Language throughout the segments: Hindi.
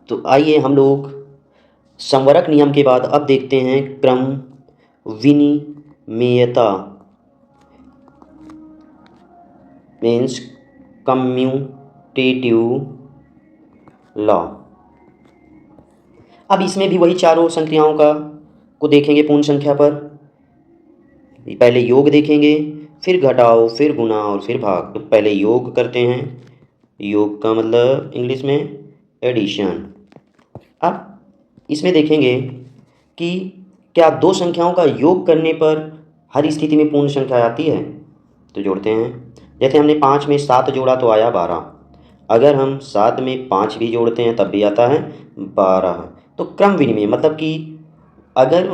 तो आइए हम लोग संवरक नियम के बाद अब देखते हैं क्रम विनिमेयता मीन्स कम्यूटेटिव लॉ। अब इसमें भी वही चारों संख्याओं का को देखेंगे पूर्ण संख्या पर। पहले योग देखेंगे, फिर घटाओ, फिर गुणा और फिर भाग। तो पहले योग करते हैं। योग का मतलब इंग्लिश में एडिशन। अब इसमें देखेंगे कि क्या दो संख्याओं का योग करने पर हर स्थिति में पूर्ण संख्या आती है। तो जोड़ते हैं। जैसे हमने 5 में 7 जोड़ा तो आया 12। अगर हम 7 में 5 भी जोड़ते हैं तब भी आता है 12। तो क्रम विनिमय मतलब कि अगर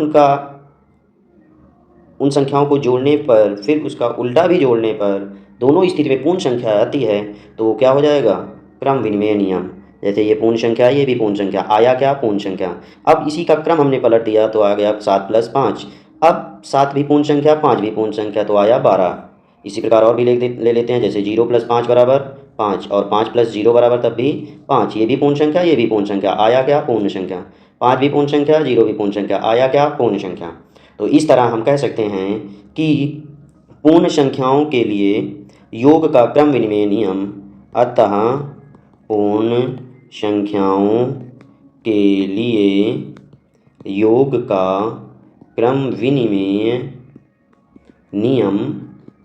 उन संख्याओं को जोड़ने पर फिर उसका उल्टा भी जोड़ने पर दोनों स्थिति में पूर्ण संख्या आती है तो वो क्या हो जाएगा, क्रम विनिमय नियम। जैसे ये पूर्ण संख्या, ये भी पूर्ण संख्या, आया क्या, पूर्ण संख्या। अब इसी का क्रम हमने पलट दिया तो आ गया 7 + 5। अब 7 भी पूर्ण संख्या, 5 भी पूर्ण संख्या तो आया 12। इसी प्रकार और भी ले लेते हैं। जैसे 0 + 5 = 5 और 5 + 0 = तब भी 5। ये भी पूर्ण संख्या, ये भी पूर्ण संख्या, आया क्या, पूर्ण संख्या। 5 भी पूर्ण संख्या, 0 भी पूर्ण संख्या, आया क्या, पूर्ण संख्या। तो इस तरह हम कह सकते हैं कि पूर्ण संख्याओं के लिए योग का क्रम विनिमय नियम, अतः पूर्ण संख्याओं के लिए योग का क्रम विनिमय नियम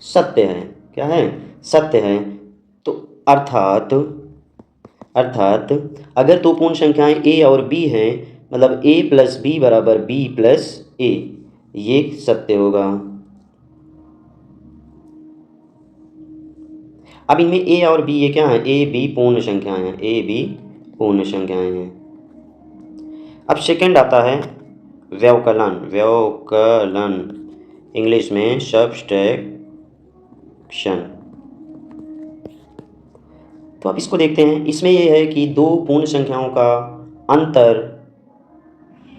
सत्य है। क्या है, सत्य है। तो अर्थात अगर दो पूर्ण संख्याएं a और b हैं, मतलब a + b = b + a, ये सत्य होगा। अब इनमें a और b ये क्या है, a b पूर्ण संख्याएं हैं, a b पूर्ण संख्याएं हैं। अब सेकंड आता है व्यवकलन। इंग्लिश में सब्सट्रैक्शन। तो अब इसको देखते हैं। इसमें यह है कि दो पूर्ण संख्याओं का अंतर,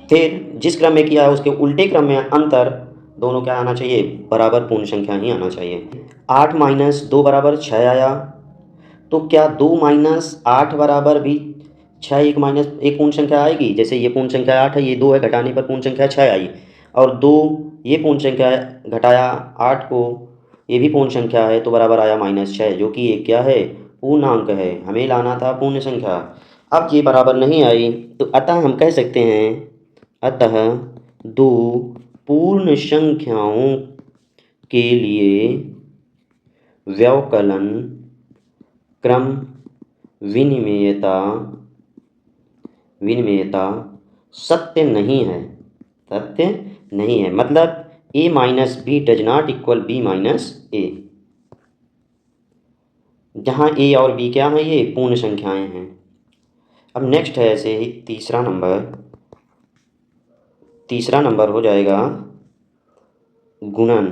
फिर जिस क्रम में किया है उसके उल्टे क्रम में अंतर, दोनों क्या आना चाहिए, बराबर पूर्ण संख्या ही आना चाहिए। 8 - 2 = 6 आया। तो क्या 2 - 8 बराबर भी 6 एक पूर्ण संख्या आएगी। जैसे ये पूर्ण संख्या 8 है, ये 2 है, घटाने पर पूर्ण संख्या 6 आई। और 2 ये पूर्ण संख्या है, घटाया 8 को, ये भी पूर्ण संख्या है तो बराबर आया -6, जो कि एक क्या है, पूर्णांक है। हमें लाना था पूर्ण संख्या। अब ये बराबर नहीं आई तो अतः हम कह सकते हैं, अतः दो पूर्ण संख्याओं के लिए व्यवकलन क्रम विनिमेयता सत्य नहीं है। सत्य नहीं है मतलब a - b does not equal b - a। जहाँ a और b क्या हैं, ये पूर्ण संख्याएं हैं। अब नेक्स्ट है ऐसे ही तीसरा नंबर हो जाएगा गुणन।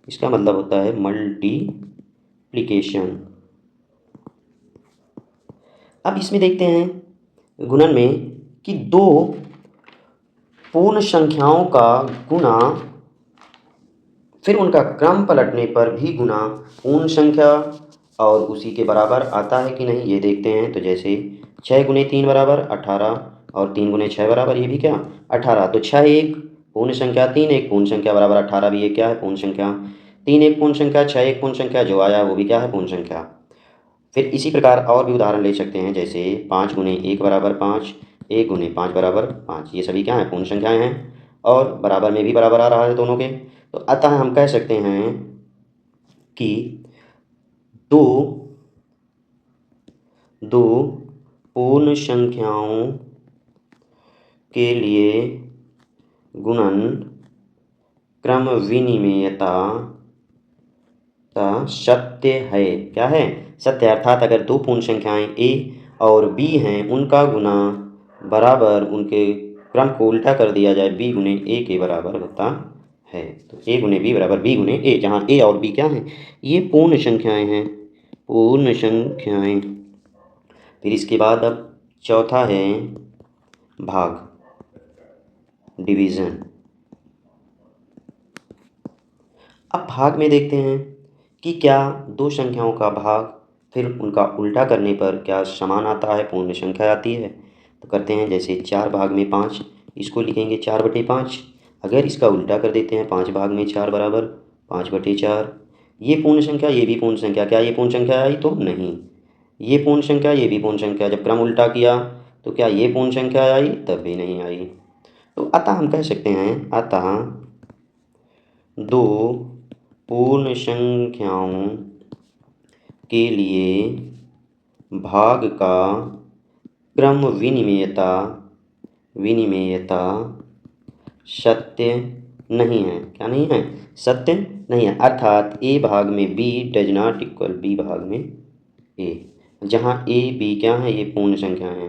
इसका मतलब होता है मल्टीप्लिकेशन। अब इसमें देखते हैं गुणन में कि दो पूर्ण संख्याओं का गुणा, फिर उनका क्रम पलटने पर भी गुणा पूर्ण संख्या और उसी के बराबर आता है कि नहीं, ये देखते हैं। तो जैसे 6 × 3 = 18 और 3 × 6 = ये भी क्या, 18। तो 6 एक पूर्ण संख्या, 3 एक पूर्ण संख्या, बराबर 18 भी ये क्या है, पूर्ण संख्या। 3 एक पूर्ण संख्या, 6 एक पूर्ण संख्या, जो आया वो भी क्या है, पूर्ण संख्या। फिर इसी प्रकार और भी उदाहरण ले सकते हैं। जैसे 5 × 1 = 5, 1 × 5 = 5। ये सभी क्या हैं, पूर्ण संख्याएं हैं और बराबर में भी बराबर आ रहा है दोनों के। तो अतः हम कह सकते हैं कि दो पूर्ण संख्याओं के लिए गुणन क्रम विनिमेयता सत्य है। क्या है, सत्य। अर्थात अगर दो पूर्ण संख्याएं a और b हैं, उनका गुना बराबर उनके क्रम को उल्टा कर दिया जाए, b × a के बराबर होता है। तो a × b = b × a, जहाँ a और b क्या हैं, ये पूर्ण संख्याएं हैं, पूर्ण संख्याएं। फिर इसके बाद अब चौथा है भाग, डिवीज़न। अब भाग में देखते हैं कि क्या दो संख्याओं का भाग फिर उनका उल्टा करने पर क्या समान आता है, पूर्ण संख्या आती है। तो करते हैं, जैसे 4/5, इसको लिखेंगे 4/5। अगर इसका उल्टा कर देते हैं, 5/4 बराबर 5/4। ये पूर्ण संख्या, ये भी पूर्ण संख्या, क्या ये पूर्ण संख्या आई? तो नहीं। ये पूर्ण संख्या, ये भी पूर्ण संख्या, जब क्रम उल्टा किया तो क्या ये पूर्ण संख्या आई? तब भी नहीं आई। तो अतः हम कह सकते हैं, अतः दो पूर्ण संख्याओं के लिए भाग का क्रम विनिमेयता सत्य नहीं है। क्या नहीं है? सत्य नहीं है। अर्थात ए भाग में B does not equal B भाग में ए, जहाँ ए बी क्या है? ये पूर्ण संख्या है।